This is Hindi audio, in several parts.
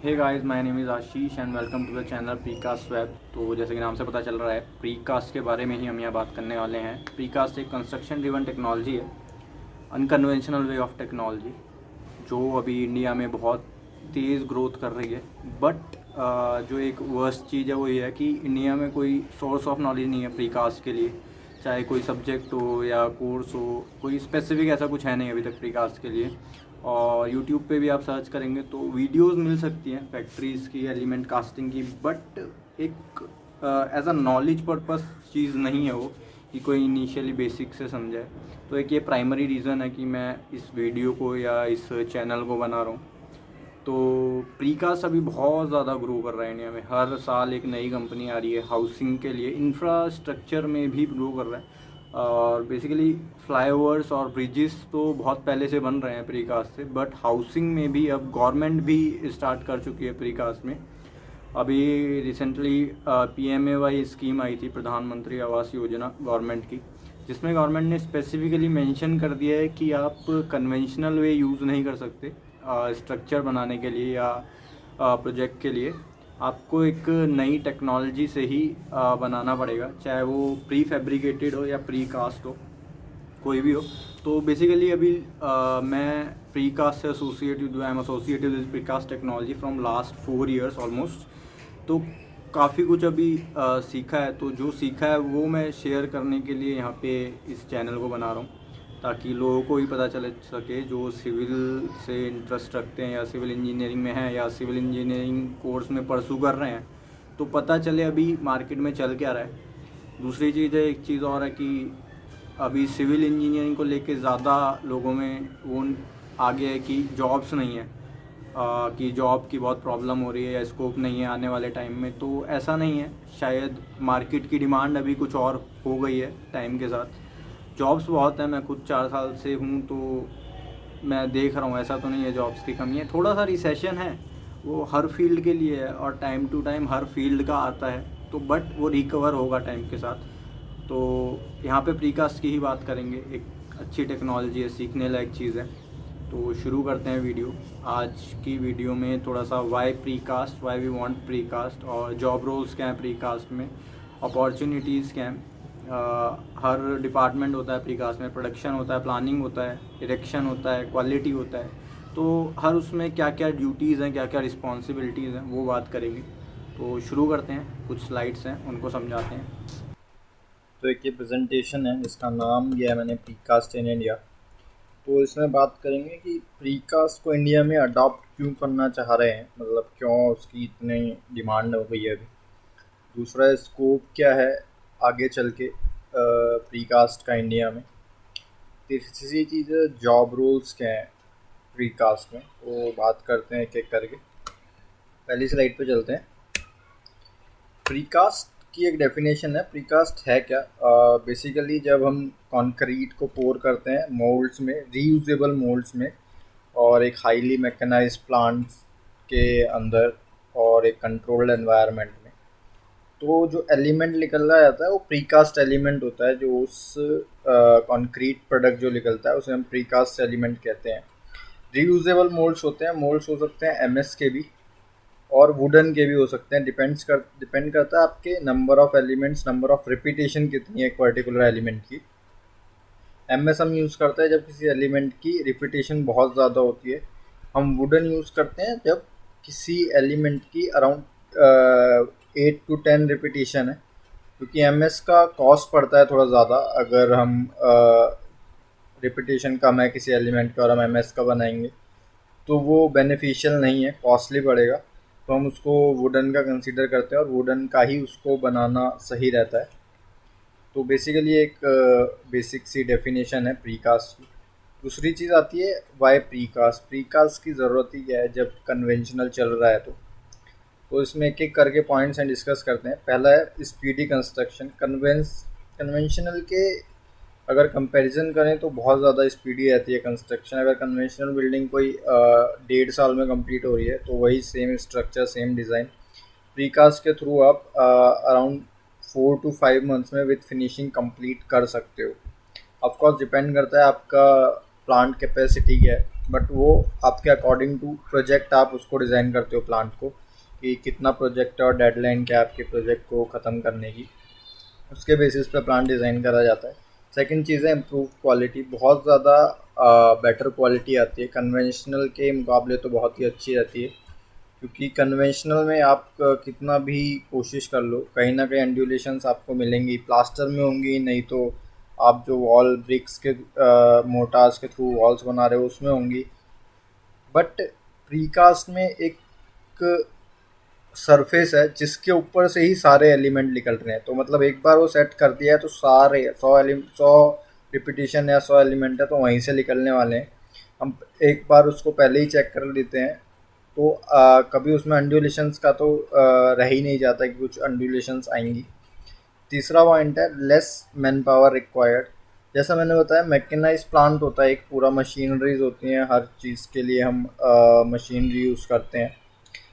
Hey guys, my name is Ashish and welcome to the channel precast web. तो जैसे कि नाम से पता चल रहा है, प्रीकास्ट के बारे में ही हम यहाँ बात करने वाले हैं। प्रीकास्ट एक कंस्ट्रक्शन ड्रिवन टेक्नोलॉजी है, अनकन्वेंशनल वे ऑफ टेक्नोलॉजी, जो अभी इंडिया में बहुत तेज़ ग्रोथ कर रही है। बट जो एक वर्स्ट चीज़ है वो ये है कि इंडिया में कोई सोर्स ऑफ नॉलेज नहीं है प्रीकास्ट के लिए। चाहे कोई सब्जेक्ट हो या कोर्स हो, कोई स्पेसिफिक ऐसा कुछ है नहीं अभी तक प्रीकास्ट के लिए। और यूट्यूब पे भी आप सर्च करेंगे तो वीडियोस मिल सकती हैं फैक्ट्रीज़ की, एलिमेंट कास्टिंग की, बट एक एज अ नॉलेज पर्पस चीज़ नहीं है वो, कि कोई इनिशियली बेसिक से समझे। तो एक ये प्राइमरी रीज़न है कि मैं इस वीडियो को या इस चैनल को बना रहा हूँ। तो प्रीकास्ट अभी बहुत ज़्यादा ग्रो कर रहा है इंडिया में। हर साल एक नई कंपनी आ रही है हाउसिंग के लिए, इंफ्रास्ट्रक्चर में भी ग्रो कर रहा है। और बेसिकली फ्लाईओवर्स और ब्रिजेस तो बहुत पहले से बन रहे हैं प्रीकास्ट से, बट हाउसिंग में भी अब गवर्नमेंट भी स्टार्ट कर चुकी है प्रीकास्ट में। अभी रिसेंटली PMAY स्कीम आई थी, प्रधानमंत्री आवास योजना गवर्नमेंट की, जिसमें गवर्नमेंट ने स्पेसिफिकली मेंशन कर दिया है कि आप कन्वेंशनल वे यूज़ नहीं कर सकते स्ट्रक्चर बनाने के लिए या प्रोजेक्ट के लिए। आपको एक नई टेक्नोलॉजी से ही बनाना पड़ेगा, चाहे वो प्री फैब्रिकेटेड हो या प्री कास्ट हो, कोई भी हो। तो बेसिकली अभी मैं प्री कास्ट से associated, I am associated with precast technology from last 4 years almost. तो काफ़ी कुछ अभी सीखा है। तो जो सीखा है वो मैं शेयर करने के लिए यहाँ पे इस चैनल को बना रहा हूँ, ताकि लोगों को भी पता चल सके जो सिविल से इंटरेस्ट रखते हैं या सिविल इंजीनियरिंग में हैं या सिविल इंजीनियरिंग कोर्स में परसू कर रहे हैं, तो पता चले अभी मार्केट में चल क्या रहा है। दूसरी चीज़ है, एक चीज़ और है कि अभी सिविल इंजीनियरिंग को लेके ज़्यादा लोगों में वो आगे है कि जॉब्स नहीं है, कि जॉब की बहुत प्रॉब्लम हो रही है या स्कोप नहीं है आने वाले टाइम में। तो ऐसा नहीं है, शायद मार्केट की डिमांड अभी कुछ और हो गई है टाइम के साथ। जॉब्स बहुत है, मैं खुद 4 साल से हूँ तो मैं देख रहा हूँ, ऐसा तो नहीं है जॉब्स की कमी है। थोड़ा सा रिसेशन है, वो हर फील्ड के लिए है और टाइम टू टाइम हर फील्ड का आता है, तो बट वो रिकवर होगा टाइम के साथ। तो यहाँ पे प्रीकास्ट की ही बात करेंगे। एक अच्छी टेक्नोलॉजी है, सीखने लायक चीज़ है। तो शुरू करते हैं वीडियो। आज की वीडियो में थोड़ा सा why precast, why we want precast, और जॉब रोल्स क्या हैं प्रीकास्ट में, अपॉर्चुनिटीज़ क्या हैं। हर डिपार्टमेंट होता है प्रीकास्ट में, प्रोडक्शन होता है, प्लानिंग होता है, इरेक्शन होता है, क्वालिटी होता है। तो हर उसमें क्या क्या ड्यूटीज़ हैं, क्या क्या रिस्पॉन्सिबिलिटीज़ हैं, वो बात करेंगे। तो शुरू करते हैं, कुछ स्लाइड्स हैं उनको समझाते हैं। तो एक ये प्रेजेंटेशन है जिसका नाम दिया है मैंने प्रीकास्ट इन इंडिया। तो इसमें बात करेंगे कि प्रीकास्ट को इंडिया में अडॉप्ट क्यों करना चाह रहे हैं, मतलब क्यों उसकी इतनी डिमांड हो गई है अभी। दूसरा, स्कोप क्या है आगे चल के प्रीकास्ट का इंडिया में। तीसरी चीज़ है जॉब रोल्स क्या है प्रीकास्ट में, वो बात करते हैं एक एक करके। पहली स्लाइड पे चलते हैं। प्रीकास्ट की एक डेफिनेशन है। प्रीकास्ट है क्या? बेसिकली जब हम कंक्रीट को पोर करते हैं मोल्ड्स में, रीयूजेबल मोल्ड्स में, और एक हाईली मैकेनाइज्ड प्लांट्स के अंदर और एक कंट्रोल्ड एनवायरनमेंट में, तो जो एलिमेंट निकल रहा जाता है वो प्रीकास्ट एलिमेंट होता है। जो उस कंक्रीट प्रोडक्ट जो निकलता है उसे हम प्रीकास्ट एलिमेंट कहते हैं। रीयूजेबल मोल्ड्स होते हैं। मोल्ड्स हो सकते हैं MS के भी और वुडन के भी हो सकते हैं। डिपेंड करता है आपके number of elements, number of repetition कितनी है एक पर्टिकुलर एलिमेंट की। MS हम यूज़ करते हैं जब किसी एलिमेंट की रिपीटेशन बहुत ज़्यादा होती है। हम वुडन यूज़ करते हैं जब किसी एलिमेंट की अराउंड 8 to 10 रिपीटेशन है, क्योंकि MS का कॉस्ट पड़ता है थोड़ा ज़्यादा। अगर हम रिपीटेशन कम है किसी एलिमेंट का और हम MS का बनाएंगे तो वो बेनिफिशियल नहीं है, कॉस्टली पड़ेगा। तो हम उसको वुडन का कंसीडर करते हैं और वुडन का ही उसको बनाना सही रहता है। तो बेसिकली एक बेसिक सी डेफिनेशन है प्रीकास्ट की। दूसरी चीज़ आती है वाई प्रीकास्ट। प्रीकास्ट की ज़रूरत ही क्या है जब कन्वेंशनल चल रहा है। तो इसमें एक एक करके पॉइंट्स हैं, डिस्कस करते हैं। पहला है स्पीडी कंस्ट्रक्शन। कन्वेंशनल के अगर कंपैरिजन करें तो बहुत ज़्यादा स्पीडी रहती है कंस्ट्रक्शन। अगर कन्वेंशनल बिल्डिंग कोई 1.5 साल में कंप्लीट हो रही है तो वही same structure, same design precast के थ्रू आप अराउंड 4 to 5 months में विथ फिनिशिंग कंप्लीट कर सकते हो। ऑफकोर्स डिपेंड करता है आपका प्लांट कैपेसिटी क्या है। बट वो आपके अकॉर्डिंग टू प्रोजेक्ट आप उसको डिज़ाइन करते हो प्लांट को, कि कितना प्रोजेक्ट है और डेडलाइन क्या है आपके प्रोजेक्ट को ख़त्म करने की, उसके बेसिस पे प्लान डिज़ाइन करा जाता है। सेकंड चीज़ है इम्प्रूव क्वालिटी, बहुत ज़्यादा बेटर क्वालिटी आती है कन्वेंशनल के मुकाबले, तो बहुत ही अच्छी रहती है, क्योंकि कन्वेंशनल में आप कितना भी कोशिश कर लो कहीं ना कहीं एंडुलेशंस आपको मिलेंगी, प्लास्टर में होंगी, नहीं तो आप जो वॉल ब्रिक्स के मोटार्स के थ्रू वॉल्स बना रहे हो उसमें होंगी। बट प्रीकास्ट में एक सरफेस है जिसके ऊपर से ही सारे एलिमेंट निकल रहे हैं, तो मतलब एक बार वो सेट कर दिया है तो सारे 100 रिपीटिशन या 100 एलिमेंट है तो वहीं से निकलने वाले हैं। हम एक बार उसको पहले ही चेक कर लेते हैं, तो कभी उसमें अंडुलेशंस का तो रह ही नहीं जाता कि कुछ अंडुलेशंस आएंगी। तीसरा पॉइंट है लेस मैन पावर रिक्वायर्ड। जैसा मैंने बताया मैकेनाइज प्लांट होता है, एक पूरा मशीनरीज होती हैं, हर चीज़ के लिए हम मशीनरी यूज़ करते हैं।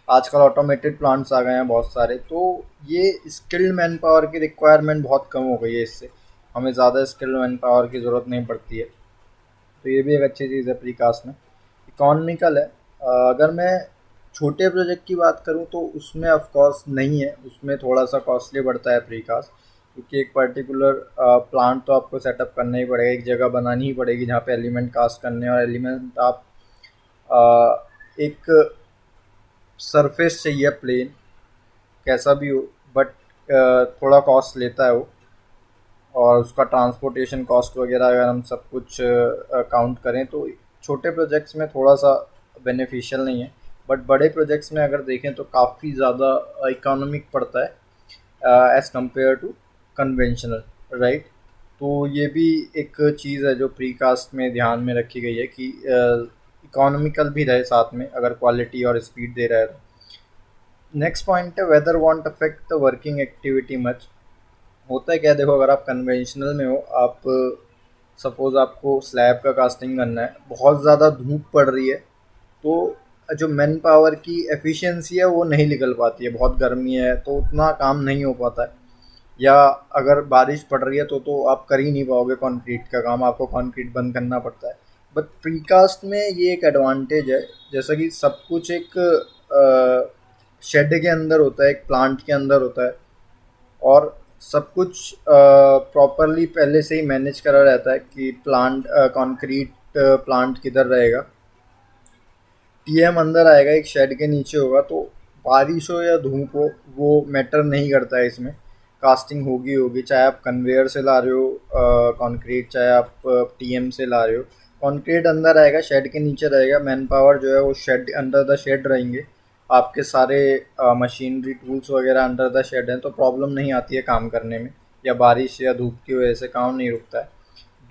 आजकल ऑटोमेटेड प्लांट्स आ गए हैं बहुत सारे, तो ये स्किल्ड मैन पावर की रिक्वायरमेंट बहुत कम हो गई है, इससे हमें ज़्यादा स्किल्ड मैन पावर की ज़रूरत नहीं पड़ती है, तो ये भी एक अच्छी चीज़ है प्रीकास्ट में। इकोनॉमिकल है। अगर मैं छोटे प्रोजेक्ट की बात करूँ तो उसमें ऑफ कोर्स नहीं है, उसमें थोड़ा सा कॉस्टली पड़ता है प्रीकास्ट, क्योंकि एक पर्टिकुलर प्लांट तो आपको सेटअप करना ही पड़ेगा, एक जगह बनानी ही पड़ेगी जहाँ पे एलिमेंट कास्ट करने हैं, और एलिमेंट आप एक सरफेस चाहिए प्लेन, कैसा भी हो, बट थोड़ा कॉस्ट लेता है वो, और उसका ट्रांसपोर्टेशन कॉस्ट वगैरह अगर हम सब कुछ काउंट करें तो छोटे प्रोजेक्ट्स में थोड़ा सा बेनिफिशियल नहीं है। बट बड़े प्रोजेक्ट्स में अगर देखें तो काफ़ी ज़्यादा इकोनॉमिक पड़ता है as compare to conventional, right. तो ये भी एक चीज़ है जो प्रीकास्ट में ध्यान में रखी गई है कि इकोनॉमिकल भी रहे साथ में, अगर क्वालिटी और स्पीड दे रहा है तो। नेक्स्ट पॉइंट है weather won't affect the working activity much. होता है क्या, देखो अगर आप कन्वेंशनल में हो, आप सपोज़ आपको स्लैब का कास्टिंग करना है, बहुत ज़्यादा धूप पड़ रही है, तो जो मैन पावर की एफिशिएंसी है वो नहीं निकल पाती है, बहुत गर्मी है तो उतना काम नहीं हो पाता है, या अगर बारिश पड़ रही है तो आप कर ही नहीं पाओगे कंक्रीट का काम, आपको कंक्रीट बंद करना पड़ता है। बट प्रीकास्ट में ये एक एडवांटेज है, जैसा कि सब कुछ एक शेड के अंदर होता है, एक प्लांट के अंदर होता है, और सब कुछ प्रॉपरली पहले से ही मैनेज करा रहता है कि प्लांट कंक्रीट प्लांट किधर रहेगा, टीएम अंदर आएगा, एक शेड के नीचे होगा, तो बारिश हो या धूप हो वो मैटर नहीं करता है इसमें, कास्टिंग होगी होगी, चाहे आप कन्वेयर से ला रहे हो कंक्रीट, चाहे आप टीएम से ला रहे हो, कंक्रीट अंदर आएगा, शेड के नीचे रहेगा, मैन पावर जो है वो शेड अंडर द शेड रहेंगे, आपके सारे मशीनरी टूल्स वगैरह अंडर द शेड हैं, तो प्रॉब्लम नहीं आती है काम करने में, या बारिश या धूप की वजह से काम नहीं रुकता है।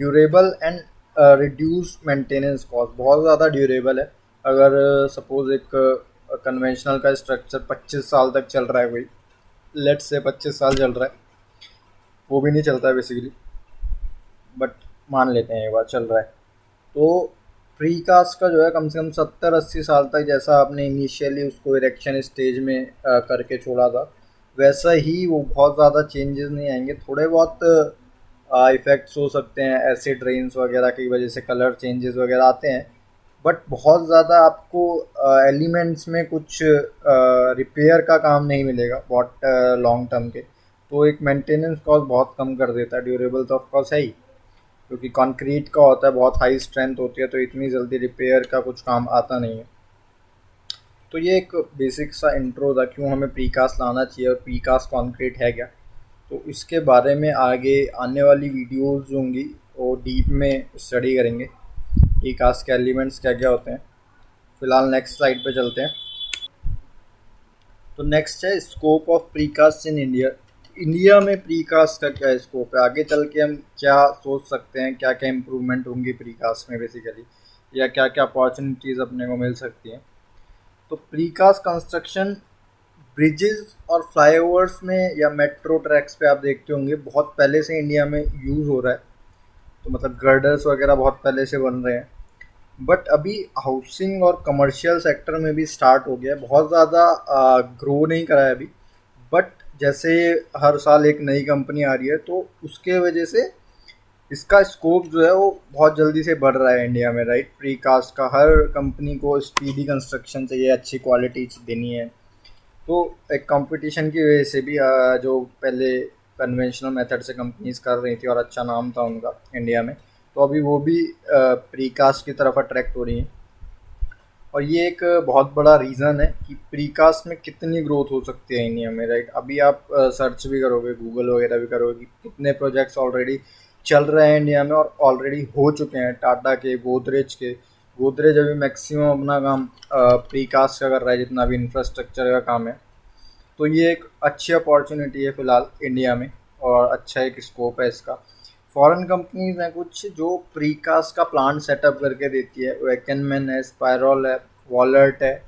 Durable and reduce maintenance cost, बहुत ज़्यादा ड्यूरेबल है। अगर सपोज़ एक कन्वेंशनल का स्ट्रक्चर 25 साल तक चल रहा है, कोई लेट्स से 25 साल चल रहा है, वो भी नहीं चलता है बेसिकली, बट मान लेते हैं एक बार चल रहा है, तो प्रीकास्ट का जो है कम से कम 70-80 साल तक, जैसा आपने इनिशियली उसको इरेक्शन स्टेज में करके छोड़ा था, वैसा ही वो बहुत ज़्यादा चेंजेस नहीं आएंगे, थोड़े बहुत इफ़ेक्ट्स हो सकते हैं, एसिड रेन्स वगैरह की वजह से कलर चेंजेस वगैरह आते हैं, बट बहुत ज़्यादा आपको एलिमेंट्स में कुछ रिपेयर का काम नहीं मिलेगा बहुत लॉन्ग टर्म के, तो एक मेंटेनेंस कॉस्ट बहुत कम कर देता है। ड्यूरेबल तो ऑफ कोर्स है ही, क्योंकि कंक्रीट का होता है, बहुत हाई स्ट्रेंथ होती है, तो इतनी जल्दी रिपेयर का कुछ काम आता नहीं है। तो ये एक बेसिक सा इंट्रो था क्यों हमें प्रीकास्ट लाना चाहिए और प्रीकास्ट कंक्रीट है क्या, तो इसके बारे में आगे आने वाली वीडियोस जो होंगी वो डीप में स्टडी करेंगे, प्रीकास्ट के एलिमेंट्स क्या क्या होते हैं। फिलहाल नेक्स्ट स्लाइड पे चलते हैं। तो नेक्स्ट है scope of precast in India. India में प्रीकास्ट का क्या स्कोप है, आगे चल के हम क्या सोच सकते हैं, क्या क्या इम्प्रूवमेंट होंगी प्रीकास्ट में बेसिकली, या क्या क्या अपॉर्चुनिटीज़ अपने को मिल सकती हैं। तो प्रीकास्ट कंस्ट्रक्शन ब्रिजेस और फ्लाईओवर्स में या मेट्रो ट्रैक्स पे आप देखते होंगे बहुत पहले से इंडिया में यूज़ हो रहा है, तो मतलब गर्डर्स वगैरह बहुत पहले से बन रहे हैं, बट अभी हाउसिंग और कमर्शियल सेक्टर में भी स्टार्ट हो गया है, बहुत ज़्यादा ग्रो नहीं करा है अभी, बट जैसे हर साल एक नई कंपनी आ रही है तो उसके वजह से इसका स्कोप जो है वो बहुत जल्दी से बढ़ रहा है इंडिया में, राइट। प्रीकास्ट का हर कंपनी को स्पीडी कंस्ट्रक्शन चाहिए, अच्छी क्वालिटी देनी है। तो एक कंपटीशन की वजह से भी जो पहले कन्वेंशनल मेथड से कंपनीज कर रही थी और अच्छा नाम था उनका इंडिया में, तो अभी वो भी प्रीकास्ट की तरफ अट्रैक्ट हो रही हैं। और ये एक बहुत बड़ा रीज़न है कि प्रीकास्ट में कितनी ग्रोथ हो सकती है इंडिया में, राइट। अभी आप सर्च भी करोगे, गूगल वगैरह भी करोगे कि कितने प्रोजेक्ट्स ऑलरेडी चल रहे हैं इंडिया में और ऑलरेडी हो चुके हैं, टाटा के, गोदरेज के। गोदरेज अभी मैक्सिमम अपना काम प्रीकास्ट का कर रहा है, जितना भी इंफ्रास्ट्रक्चर का काम है। तो ये एक अच्छी अपॉर्चुनिटी है फ़िलहाल इंडिया में, और अच्छा एक स्कोप है इसका। फॉरेन कंपनीज हैं कुछ जो प्रीकास्ट का प्लांट सेटअप करके देती है, वैकेनमैन है, स्पायरल है, वॉलर्ट है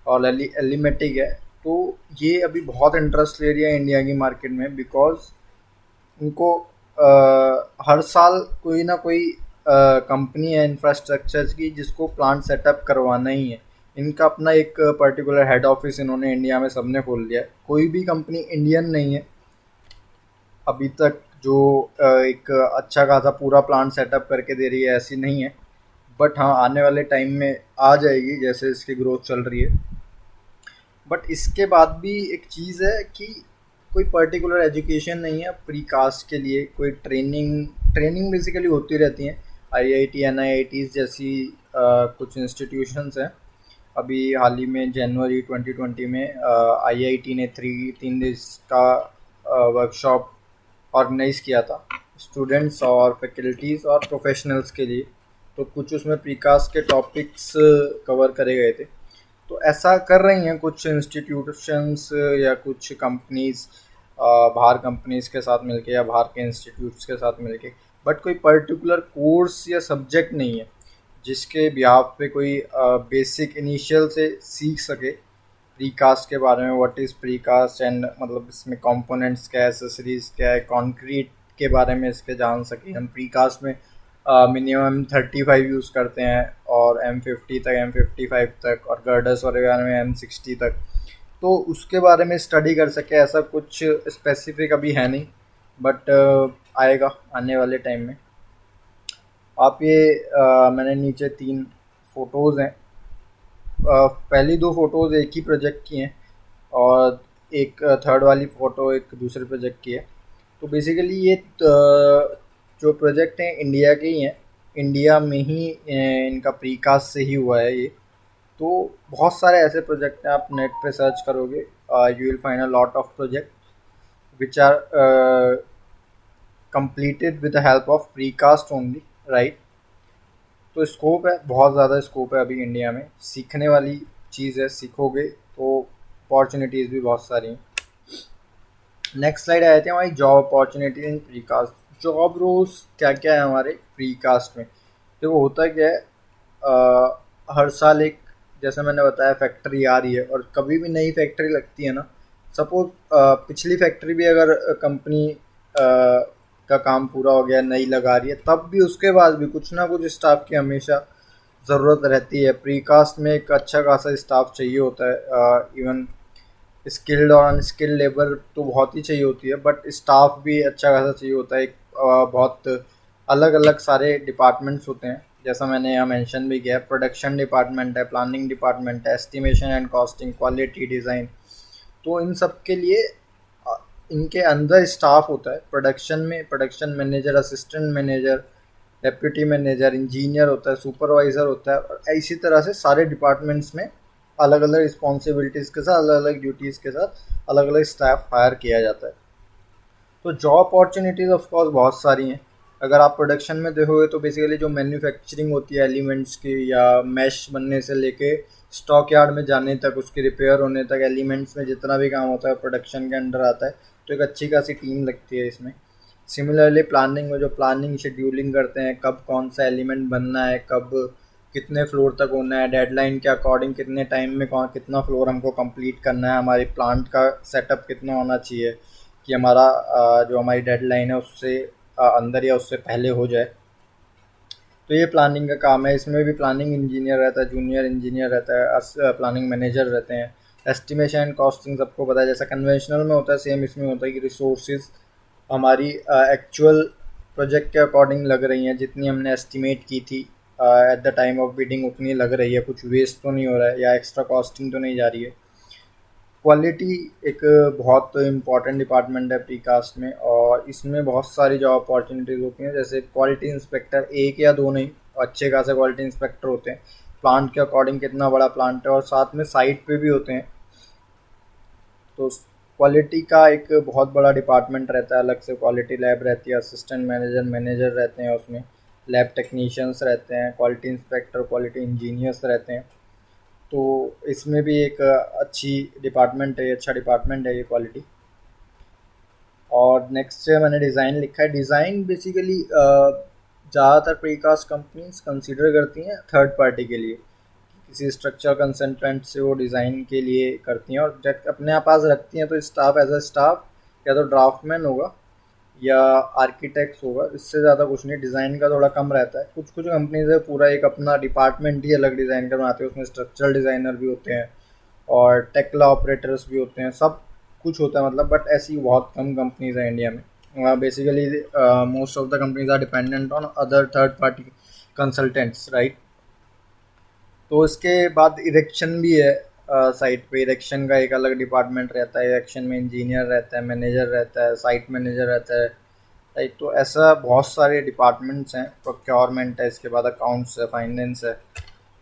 और एलिमेटिक है। तो ये अभी बहुत इंटरेस्ट ले रही है इंडिया की मार्केट में, बिकॉज उनको हर साल कोई ना कोई कंपनी है इंफ्रास्ट्रक्चर की जिसको प्लांट सेटअप करवाना ही है। इनका अपना एक पर्टिकुलर हेड ऑफिस इन्होंने इंडिया में सबने खोल लिया है। कोई भी कंपनी इंडियन नहीं है अभी तक जो एक अच्छा खासा पूरा प्लांट सेटअप करके दे रही है, ऐसी नहीं है। बट हाँ, आने वाले टाइम में आ जाएगी जैसे इसकी ग्रोथ चल रही है। बट इसके बाद भी एक चीज़ है कि कोई पर्टिकुलर एजुकेशन नहीं है प्रीकास्ट के लिए, कोई ट्रेनिंग बेसिकली होती रहती हैं। आईआईटी एनआईआईटीज़ जैसी कुछ इंस्टीट्यूशंस हैं। अभी हाल ही में जनवरी 2020 में आईआईटी ने 3 दिन का वर्कशॉप ऑर्गेनाइज़ किया था स्टूडेंट्स और फैकल्टीज़ और प्रोफेशनल्स के लिए। तो कुछ उसमें प्रीकास्ट के टॉपिक्स कवर करे गए थे। तो ऐसा कर रही हैं कुछ इंस्टीट्यूशंस या कुछ कंपनीज, बाहर कंपनीज के साथ मिलके या बाहर के इंस्टीट्यूट्स के साथ मिलके। बट कोई पर्टिकुलर कोर्स या सब्जेक्ट नहीं है जिसके बिहाफ पे कोई बेसिक इनिशियल से सीख सके प्रीकास्ट के बारे में, व्हाट इज़ प्रीकास्ट एंड मतलब इसमें कंपोनेंट्स क्या है, एसेसरीज क्या है, कंक्रीट के बारे में इसके जान सके। हम प्रीकास्ट में मिनिमम 35 यूज़ करते हैं और M50 तक, M55 तक, और गर्डर्स वगैरह में M60 तक। तो उसके बारे में स्टडी कर सके, ऐसा कुछ स्पेसिफिक अभी है नहीं, बट आएगा आने वाले टाइम में। आप ये मैंने नीचे 3 फ़ोटोज़ हैं। पहली 2 फ़ोटोज़ एक ही प्रोजेक्ट की हैं और एक थर्ड वाली फ़ोटो एक दूसरे प्रोजेक्ट की है। तो बेसिकली ये जो प्रोजेक्ट हैं इंडिया के ही हैं, इंडिया में ही इनका प्रीकास्ट से ही हुआ है ये। तो बहुत सारे ऐसे प्रोजेक्ट हैं, आप नेट पे सर्च करोगे you will find a lot of project which are completed with the help of precast only, right. तो स्कोप है, बहुत ज़्यादा स्कोप है अभी इंडिया में, सीखने वाली चीज़ है, सीखोगे तो अपॉर्चुनिटीज़ भी बहुत सारी हैं। नेक्स्ट स्लाइड आए थे हमारी job opportunity in precast. Job roles क्या क्या है हमारे प्रीकास्ट में। देखो होता क्या है, हर साल एक, जैसे मैंने बताया, फैक्ट्री आ रही है और कभी भी नई फैक्ट्री लगती है ना, सपोज पिछली फैक्ट्री भी अगर कंपनी का काम पूरा हो गया, नई लगा रही है, तब भी उसके बाद भी कुछ ना कुछ स्टाफ की हमेशा ज़रूरत रहती है। प्रीकास्ट में एक अच्छा खासा स्टाफ चाहिए होता है, इवन स्किल्ड और अनस्किल्ड लेबर तो बहुत ही चाहिए होती है, बट स्टाफ भी अच्छा खासा चाहिए होता है। एक बहुत अलग अलग सारे डिपार्टमेंट्स होते हैं, जैसा मैंने यहाँ मेंशन भी किया है। प्रोडक्शन डिपार्टमेंट है, प्लानिंग डिपार्टमेंट है, estimation and costing, quality, design. तो इन सब के लिए इनके अंदर स्टाफ होता है। प्रोडक्शन में production manager, assistant manager, deputy manager, engineer होता है, सुपरवाइज़र होता है, और इसी तरह से सारे डिपार्टमेंट्स में अलग अलग रिस्पॉन्सिबिलिटीज़ के साथ, अलग अलग ड्यूटीज़ के साथ अलग अलग स्टाफ हायर किया जाता है। तो जॉब अपॉर्चुनिटीज़ ऑफ कोर्स बहुत सारी हैं। अगर आप प्रोडक्शन में देखोगे तो बेसिकली जो मैन्युफैक्चरिंग होती है एलिमेंट्स की, या मैश बनने से लेके स्टॉक यार्ड में जाने तक, उसके रिपेयर होने तक, एलिमेंट्स में जितना भी काम होता है प्रोडक्शन के अंडर आता है। तो एक अच्छी खासी टीम लगती है इसमें। सिमिलरली प्लानिंग में जो प्लानिंग शेड्यूलिंग करते हैं, कब कौन सा एलिमेंट बनना है, कब कितने फ्लोर तक होना है, डेडलाइन के अकॉर्डिंग कितने टाइम में कौन कितना फ्लोर हमको कंप्लीट करना है, हमारी प्लांट का सेटअप कितना होना चाहिए कि हमारा जो हमारी डेडलाइन है उससे अंदर या उससे पहले हो जाए। तो ये प्लानिंग का काम है। इसमें भी प्लानिंग इंजीनियर रहता है, जूनियर इंजीनियर रहता है, प्लानिंग मैनेजर रहते हैं। एस्टिमेशन एंड कॉस्टिंग सबको पता है, जैसा कन्वेंशनल में होता है सेम इसमें होता है कि रिसोर्सेज हमारी एक्चुअल प्रोजेक्ट के अकॉर्डिंग लग रही हैं, जितनी हमने एस्टिमेट की थी at the time of bidding उतनी लग रही है, कुछ वेस्ट तो नहीं हो रहा है या एक्स्ट्रा कॉस्टिंग तो नहीं जा रही है। क्वालिटी एक बहुत इम्पॉर्टेंट डिपार्टमेंट है प्रीकास्ट में, और इसमें बहुत सारी जॉब अपॉर्चुनिटीज़ होती हैं। जैसे क्वालिटी इंस्पेक्टर, एक या दो नहीं, अच्छे खासे क्वालिटी इंस्पेक्टर होते हैं, प्लांट के अकॉर्डिंग कितना बड़ा प्लांट है, और साथ में साइट पे भी होते हैं। तो क्वालिटी का एक बहुत बड़ा डिपार्टमेंट रहता है, अलग से क्वालिटी लैब रहती है, असिस्टेंट मैनेजर मैनेजर रहते हैं उसमें, लैब टेक्नीशियंस रहते हैं, क्वालिटी इंस्पेक्टर, क्वालिटी इंजीनियर्स रहते हैं। तो इसमें भी एक अच्छी डिपार्टमेंट है, अच्छा डिपार्टमेंट है ये क्वालिटी। और नेक्स्ट से मैंने डिज़ाइन लिखा है। डिज़ाइन बेसिकली ज़्यादातर प्रीकास्ट कंपनीज कंसीडर करती हैं थर्ड पार्टी के लिए, किसी स्ट्रक्चर कंसल्टेंट से वो डिज़ाइन के लिए करती हैं, और जब अपने पास रखती हैं तो स्टाफ एज अ स्टाफ या तो ड्राफ्टमैन होगा या आर्किटेक्ट्स होगा, इससे ज़्यादा कुछ नहीं। डिज़ाइन का थोड़ा कम रहता है। कुछ कुछ कंपनीज है पूरा एक अपना डिपार्टमेंट ही अलग डिज़ाइन का बनाते हैं, उसमें स्ट्रक्चरल डिज़ाइनर भी होते हैं और टेक्ला ऑपरेटर्स भी होते हैं, सब कुछ होता है मतलब। बट ऐसी बहुत कम कंपनीज हैं इंडिया में। Basically most of the companies are dependent on other third party consultants, right. तो इसके बाद इरेक्शन भी है साइट पे। इरेक्शन का एक अलग डिपार्टमेंट रहता है, इरेक्शन में इंजीनियर रहता है, मैनेजर रहता है, साइट मैनेजर रहता है, राइट। तो ऐसा बहुत सारे डिपार्टमेंट्स हैं। प्रोक्योरमेंट है, इसके बाद अकाउंट्स है, फाइनेंस है।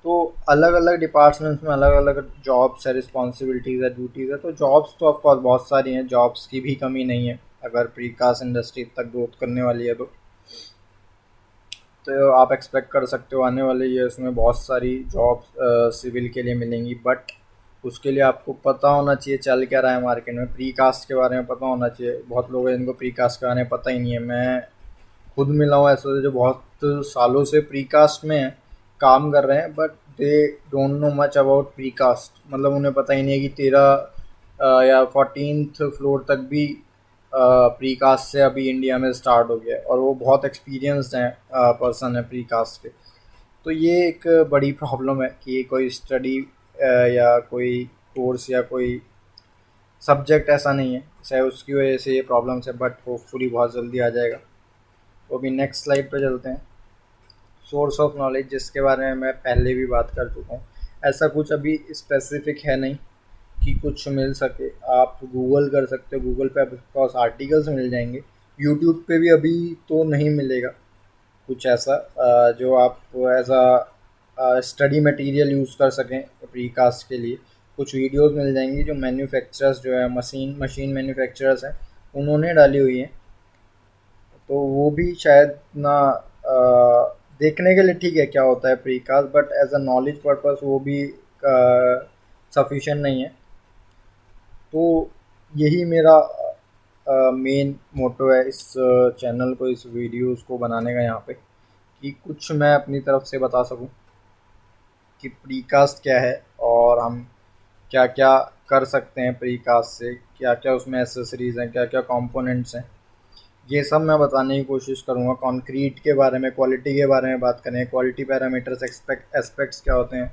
तो अलग अलग डिपार्टमेंट्स में अलग अलग जॉब्स है, रिस्पॉन्सिबिलिटीज़ है, ड्यूटीज़ है। तो जॉब्स तो ऑफकोर्स बहुत सारी हैं, जॉब्स की भी कमी नहीं है अगर प्रीकास्ट इंडस्ट्री तक ग्रोथ करने वाली है तो आप एक्सपेक्ट कर सकते हो आने वाले ईयर्स में बहुत सारी जॉब्स सिविल के लिए मिलेंगी। बट उसके लिए आपको पता होना चाहिए चल क्या रहा है मार्केट में, प्रीकास्ट के बारे में पता होना चाहिए। बहुत लोग हैं जिनको प्रीकास्ट के बारे में पता ही नहीं है। मैं खुद मिला हूँ ऐसे जो बहुत सालों से प्रीकास्ट में काम कर रहे हैं, but they don't know much about precast. मतलब उन्हें पता ही नहीं है कि 13 या 14th फ्लोर तक भी प्रीकास्ट से अभी इंडिया में स्टार्ट हो गया है, और वो बहुत एक्सपीरियंस्ड हैं पर्सन है प्रीकास्ट के। तो ये एक बड़ी प्रॉब्लम है कि कोई स्टडी या कोई कोर्स या कोई सब्जेक्ट ऐसा नहीं है, शायद उसकी वजह से ये प्रॉब्लम्स है। बट होपफुली बहुत जल्दी आ जाएगा। तो अभी नेक्स्ट स्लाइड पे चलते हैं। सोर्स ऑफ नॉलेज, जिसके बारे में मैं पहले भी बात कर चुका हूँ। ऐसा कुछ अभी स्पेसिफिक है नहीं कि कुछ मिल सके। आप गूगल कर सकते हो, गूगल पे आपके पास आर्टिकल्स मिल जाएंगे। यूट्यूब पे भी अभी तो नहीं मिलेगा कुछ ऐसा जो आप as a study material use कर सकें प्रीकास्ट के लिए। कुछ वीडियोस मिल जाएंगी जो मैन्युफैक्चरर्स जो है, मशीन मैन्युफैक्चरर्स हैं, उन्होंने डाली हुई हैं। तो वो भी शायद ना देखने के लिए ठीक है क्या होता है precast, but as a knowledge purpose वो भी सफिशिएंट नहीं है। तो यही मेरा मेन मोटो है इस चैनल को, इस वीडियोस को बनाने का यहाँ पे, कि कुछ मैं अपनी तरफ से बता सकूँ कि प्रीकास्ट क्या है और हम क्या क्या कर सकते हैं प्रीकास्ट से, क्या क्या उसमें एसेसरीज़ हैं, क्या क्या कंपोनेंट्स हैं। ये सब मैं बताने की कोशिश करूँगा। कंक्रीट के बारे में, क्वालिटी के बारे में बात करें, क्वालिटी पैरामीटर्स, एस्पेक्ट्स क्या होते हैं,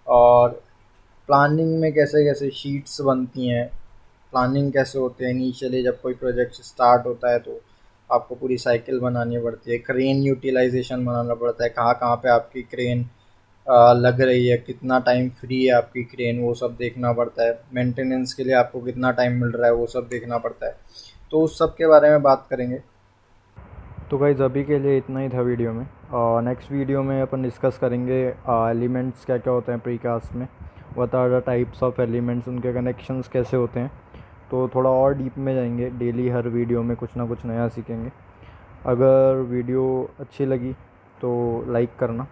और प्लानिंग में कैसे कैसे शीट्स बनती हैं, प्लानिंग कैसे होते हैं इनिशियली जब कोई प्रोजेक्ट स्टार्ट होता है तो आपको पूरी साइकिल बनानी पड़ती है। क्रेन यूटिलाइजेशन बनाना पड़ता है, कहाँ कहाँ पे आपकी क्रेन लग रही है, कितना टाइम फ्री है आपकी क्रेन, वो सब देखना पड़ता है। मेंटेनेंस के लिए आपको कितना टाइम मिल रहा है, वो सब देखना पड़ता है। तो उस सब के बारे में बात करेंगे। तो गाइस अभी के लिए इतना ही था वीडियो में। नेक्स्ट वीडियो में अपन डिस्कस करेंगे एलिमेंट्स क्या क्या होते हैं प्रीकास्ट में, what are the types of elements, उनके कनेक्शंस कैसे होते हैं। तो थोड़ा और डीप में जाएंगे। डेली हर वीडियो में कुछ ना कुछ नया सीखेंगे। अगर वीडियो अच्छी लगी तो लाइक करना,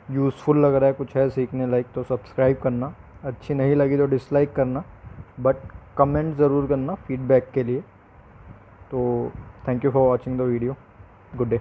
यूज़फुल लग रहा है, कुछ है सीखने लायक तो सब्सक्राइब करना, अच्छी नहीं लगी तो डिसलाइक करना, बट कमेंट ज़रूर करना फीडबैक के लिए। तो thank you for watching the video. Good day.